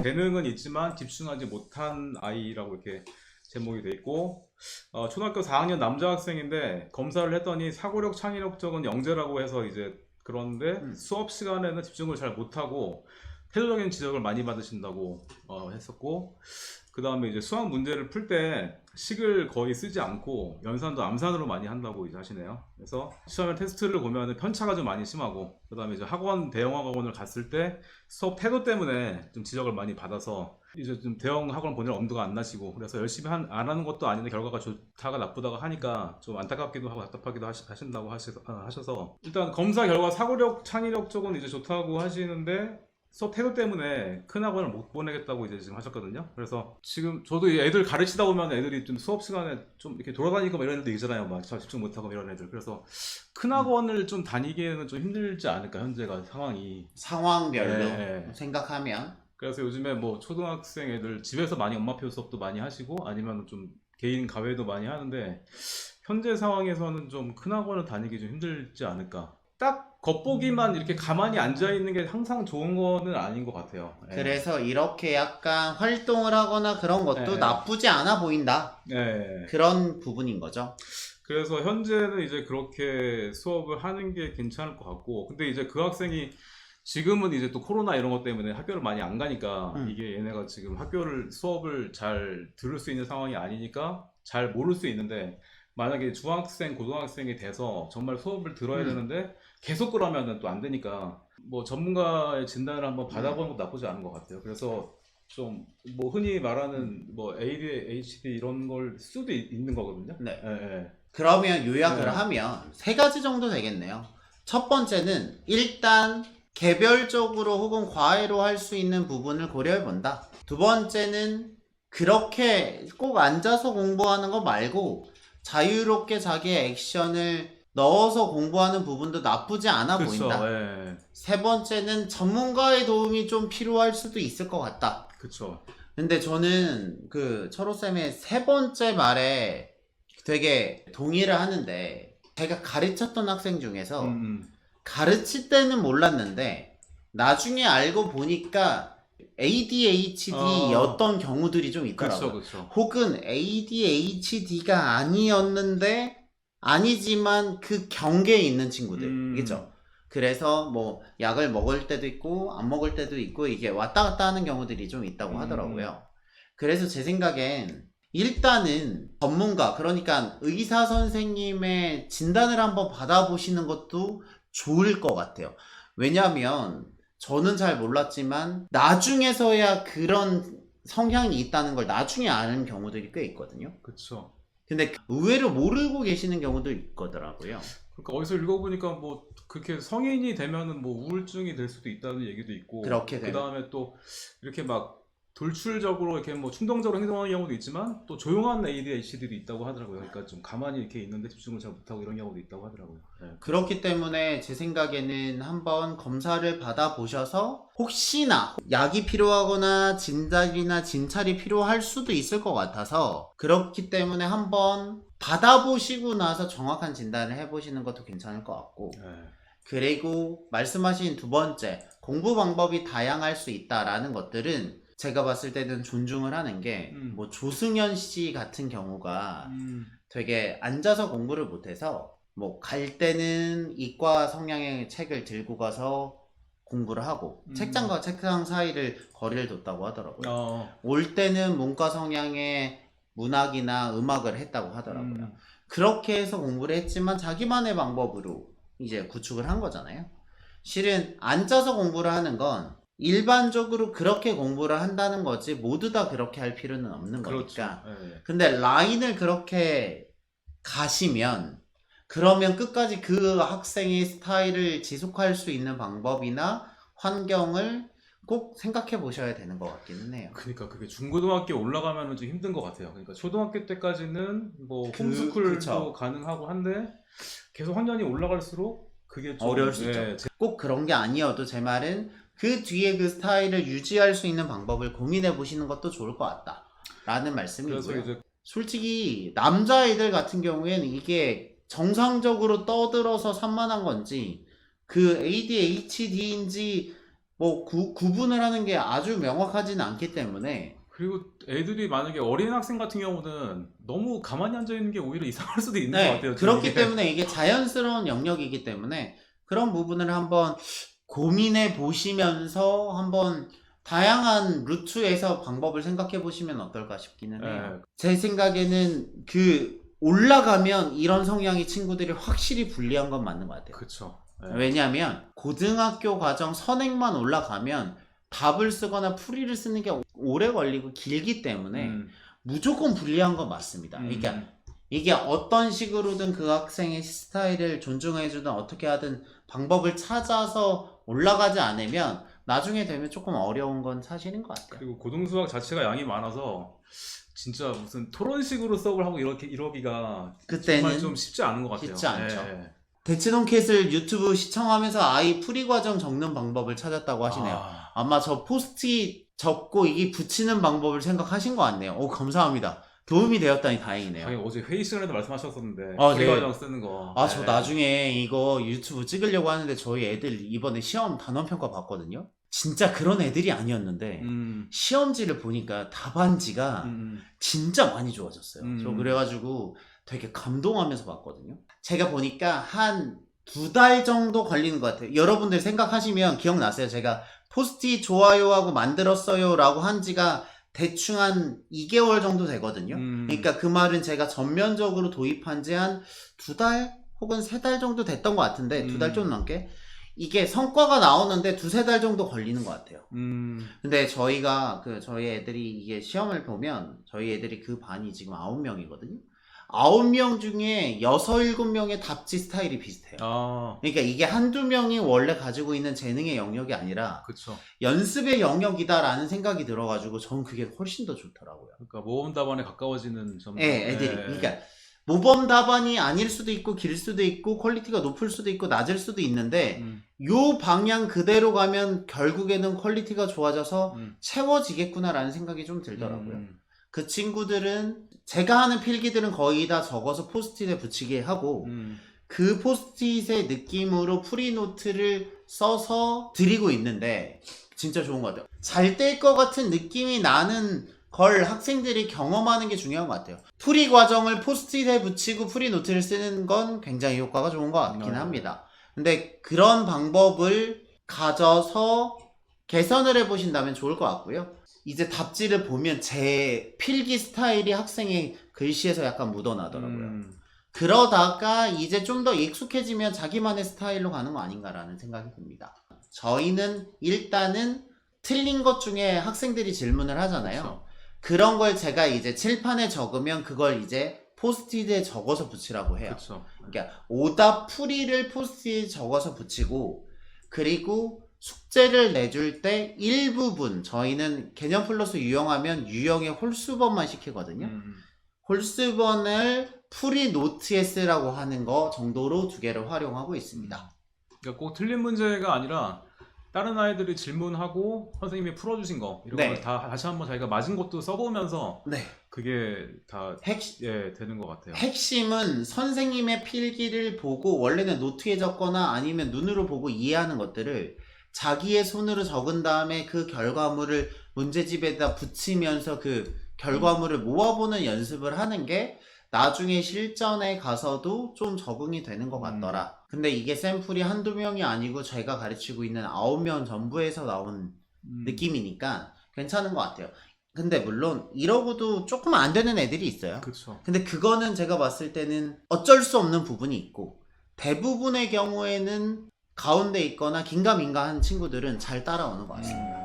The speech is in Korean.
재능은 있지만 집중하지 못한 아이라고 이렇게 제목이 돼 있고, 초등학교 4학년 남자 학생인데 검사를 했더니 사고력 창의력 적은 영재라고 해서 이제 그런데 수업 시간에는 집중을 잘 못하고 태도적인 지적을 많이 받으신다고 했었고, 그 다음에 이제 수학 문제를 풀 때 식을 거의 쓰지 않고 연산도 암산으로 많이 한다고 이제 하시네요. 그래서 시험에 테스트를 보면 편차가 좀 많이 심하고, 그 다음에 이제 학원 대형 학원을 갔을 때 수업 태도 때문에 좀 지적을 많이 받아서 이제 좀 대형 학원 보낼 엄두가 안 나시고, 그래서 열심히 안 하는 것도 아닌데 결과가 좋다가 나쁘다가 하니까 좀 안타깝기도 하고 답답하기도 하신다고 하셔서, 일단 검사 결과 사고력 창의력 쪽은 이제 좋다고 하시는데 수업 태도 때문에 큰 학원을 못 보내겠다고 이제 지금 하셨거든요. 그래서 지금 저도 이 애들 가르치다 보면 애들이 좀 수업 시간에 좀 이렇게 돌아다니고 뭐 이런 애들 있잖아요. 막 잘 집중 못하고 이런 애들. 그래서 큰 학원을 좀 다니기에는 좀 힘들지 않을까, 현재가 상황이. 상황별로 네. 생각하면. 그래서 요즘에 뭐 초등학생 애들 집에서 많이 엄마표 수업도 많이 하시고 아니면 좀 개인 과외도 많이 하는데, 현재 상황에서는 좀 큰 학원을 다니기 좀 힘들지 않을까. 딱 겉보기만 이렇게 가만히 앉아있는 게 항상 좋은 거는 아닌 것 같아요. 그래서 이렇게 약간 활동을 하거나 그런 것도 네. 나쁘지 않아 보인다. 네. 그런 부분인 거죠. 그래서 현재는 이제 그렇게 수업을 하는 게 괜찮을 것 같고, 근데 이제 그 학생이 지금은 이제 또 코로나 이런 것 때문에 학교를 많이 안 가니까 이게 얘네가 지금 수업을 잘 들을 수 있는 상황이 아니니까 잘 모를 수 있는데, 만약에 중학생, 고등학생이 돼서 정말 수업을 들어야 되는데 계속 그러면은 또 안 되니까 뭐 전문가의 진단을 한번 받아보는 것도 나쁘지 않은 것 같아요. 그래서 좀 뭐 흔히 말하는 뭐 ADHD 이런 걸 수도 있는 거거든요. 네. 예. 그러면 요약을 네. 하면 세 가지 정도 되겠네요. 첫 번째는 일단 개별적으로 혹은 과외로 할 수 있는 부분을 고려해 본다. 두 번째는 그렇게 꼭 앉아서 공부하는 거 말고 자유롭게 자기의 액션을 넣어서 공부하는 부분도 나쁘지 않아 그쵸, 보인다. 예. 세 번째는 전문가의 도움이 좀 필요할 수도 있을 것 같다. 그쵸. 근데 저는 그 철호쌤의 세 번째 말에 되게 동의를 하는데, 제가 가르쳤던 학생 중에서 가르칠 때는 몰랐는데 나중에 알고 보니까 ADHD였던 경우들이 좀 있더라고요. 그쵸. 혹은 ADHD가 아니었는데 아니지만 그 경계에 있는 친구들, 그죠? 그래서 뭐 약을 먹을 때도 있고 안 먹을 때도 있고 이게 왔다 갔다 하는 경우들이 좀 있다고 하더라고요. 그래서 제 생각엔 일단은 전문가, 그러니까 의사 선생님의 진단을 한번 받아보시는 것도 좋을 것 같아요. 왜냐하면 저는 잘 몰랐지만 나중에서야 그런 성향이 있다는 걸 나중에 아는 경우들이 꽤 있거든요. 그쵸. 근데 의외로 모르고 계시는 경우도 있더라고요. 그러니까 어디서 읽어보니까 뭐 그렇게 성인이 되면은 뭐 우울증이 될 수도 있다는 얘기도 있고, 그렇게 그 되면. 다음에 또 이렇게 막 돌출적으로 이렇게 뭐 충동적으로 행동하는 경우도 있지만 또 조용한 ADHD도 있다고 하더라고요. 그러니까 좀 가만히 이렇게 있는데 집중을 잘 못하고 이런 경우도 있다고 하더라고요. 네. 그렇기 때문에 제 생각에는 한번 검사를 받아보셔서 혹시나 약이 필요하거나 진단이나 진찰이 필요할 수도 있을 것 같아서, 그렇기 때문에 한번 받아보시고 나서 정확한 진단을 해보시는 것도 괜찮을 것 같고, 그리고 말씀하신 두 번째, 공부 방법이 다양할 수 있다라는 것들은 제가 봤을 때는 존중을 하는 게, 뭐 조승연 씨 같은 경우가 되게 앉아서 공부를 못해서 뭐 갈 때는 이과 성향의 책을 들고 가서 공부를 하고 책장과 책상 사이를 거리를 뒀다고 하더라고요. 올 때는 문과 성향의 문학이나 음악을 했다고 하더라고요. 그렇게 해서 공부를 했지만 자기만의 방법으로 이제 구축을 한 거잖아요. 실은 앉아서 공부를 하는 건 일반적으로 그렇게 공부를 한다는 거지 모두 다 그렇게 할 필요는 없는 거니까. 근데 라인을 그렇게 가시면 그러면 끝까지 그 학생의 스타일을 지속할 수 있는 방법이나 환경을 꼭 생각해 보셔야 되는 것 같기는 해요. 그러니까 그게 중고등학교 올라가면은 좀 힘든 것 같아요. 그러니까 초등학교 때까지는 뭐 홈스쿨도 그쵸. 가능하고 한데 계속 학년이 올라갈수록 그게 좀 어려울 수 있죠. 꼭 그런 게 아니어도 제 말은 그 뒤에 그 스타일을 유지할 수 있는 방법을 고민해 보시는 것도 좋을 것 같다 라는 말씀이고요. 이제 솔직히 남자애들 같은 경우에는 이게 정상적으로 떠들어서 산만한 건지 그 ADHD인지 뭐 구분을 하는 게 아주 명확하지는 않기 때문에 그리고 애들이 만약에 어린 학생 같은 경우는 너무 가만히 앉아 있는 게 오히려 이상할 수도 있는 것 같아요. 그렇기 이게. 때문에 이게 자연스러운 영역이기 때문에 그런 부분을 한번 고민해 보시면서 한번 다양한 루트에서 방법을 생각해 보시면 어떨까 싶기는 해요. 제 생각에는 그 올라가면 이런 성향의 친구들이 확실히 불리한 건 맞는 것 같아요. 그렇죠. 왜냐하면 고등학교 과정 선행만 올라가면 답을 쓰거나 풀이를 쓰는 게 오래 걸리고 길기 때문에 무조건 불리한 건 맞습니다. 그러니까 이게 어떤 식으로든 그 학생의 스타일을 존중해주든 어떻게 하든 방법을 찾아서 올라가지 않으면 나중에 되면 조금 어려운 건 사실인 것 같아요. 그리고 고등수학 자체가 양이 많아서 진짜 무슨 토론식으로 수업을 하고 이러기가 그때는 정말 좀 쉽지 않은 것 같아요. 쉽지 않죠. 대치동캣을 유튜브 시청하면서 아이 풀이 과정 적는 방법을 찾았다고 하시네요. 아마 저 포스트잇 적고 이게 붙이는 방법을 생각하신 것 같네요. 오, 감사합니다. 도움이 되었다니 다행이네요. 아니, 어제 회의 시간에도 말씀하셨었는데 네. 과정 쓰는 거. 저 나중에 이거 유튜브 찍으려고 하는데 저희 애들 이번에 시험 단원평가 봤거든요. 진짜 그런 애들이 아니었는데 시험지를 보니까 답안지가 진짜 많이 좋아졌어요. 저 그래가지고 되게 감동하면서 봤거든요. 제가 보니까 한 2달 정도 걸리는 것 같아요. 여러분들 생각하시면 기억나세요? 제가 포스트잇 좋아요하고 만들었어요 라고 한 지가 대충 한 2개월 정도 되거든요. 그러니까 그 말은 제가 전면적으로 도입한 지 한 2달 혹은 3달 정도 됐던 것 같은데 2달 좀 넘게 이게 성과가 나오는데 2-3달 정도 걸리는 것 같아요. 근데 저희가 저희 애들이 이게 시험을 보면 저희 애들이 그 반이 지금 9명이거든요. 9명 중에 6-7명의 답지 스타일이 비슷해요. 그러니까 이게 한두 명이 원래 가지고 있는 재능의 영역이 아니라 그쵸. 연습의 영역이다라는 생각이 들어가지고 저는 그게 훨씬 더 좋더라고요. 그러니까 모범 답안에 가까워지는 점. 애들이. 그러니까 모범 답안이 아닐 수도 있고 길 수도 있고 퀄리티가 높을 수도 있고 낮을 수도 있는데 요 방향 그대로 가면 결국에는 퀄리티가 좋아져서 채워지겠구나라는 생각이 좀 들더라고요. 그 친구들은 제가 하는 필기들은 거의 다 적어서 포스트잇에 붙이게 하고 그 포스트잇의 느낌으로 프리노트를 써서 드리고 있는데 진짜 좋은 것 같아요. 잘 될 것 같은 느낌이 나는 걸 학생들이 경험하는 게 중요한 것 같아요. 풀이 과정을 포스트잇에 붙이고 프리노트를 쓰는 건 굉장히 효과가 좋은 것 같긴 합니다. 근데 그런 방법을 가져서 개선을 해보신다면 좋을 것 같고요. 이제 답지를 보면 제 필기 스타일이 학생의 글씨에서 약간 묻어나더라고요. 그러다가 이제 좀 더 익숙해지면 자기만의 스타일로 가는 거 아닌가라는 생각이 듭니다. 저희는 일단은 틀린 것 중에 학생들이 질문을 하잖아요. 그렇죠. 그런 걸 제가 이제 칠판에 적으면 그걸 이제 포스트잇에 적어서 붙이라고 해요. 그쵸. 그러니까 오답 풀이를 포스트잇에 적어서 붙이고 그리고 숙제를 내줄 때 일부분 저희는 개념 플러스 유형하면 유형의 홀수번만 시키거든요. 홀수번을 풀이 노트에 쓰라고 하는 거 정도로 2개를 활용하고 있습니다. 그러니까 꼭 틀린 문제가 아니라 다른 아이들이 질문하고 선생님이 풀어주신 거 이런 걸 다 다시 한번 자기가 맞은 것도 써보면서 그게 다 되는 것 같아요. 핵심은 선생님의 필기를 보고 원래는 노트에 적거나 아니면 눈으로 보고 이해하는 것들을 자기의 손으로 적은 다음에 그 결과물을 문제집에다 붙이면서 그 결과물을 모아보는 연습을 하는 게 나중에 실전에 가서도 좀 적응이 되는 것 같더라. 근데 이게 샘플이 한두 명이 아니고 제가 가르치고 있는 9명 전부에서 나온 느낌이니까 괜찮은 것 같아요. 근데 물론 이러고도 조금 안 되는 애들이 있어요. 그쵸. 근데 그거는 제가 봤을 때는 어쩔 수 없는 부분이 있고 대부분의 경우에는 가운데 있거나 긴가민가한 친구들은 잘 따라오는 것 같습니다.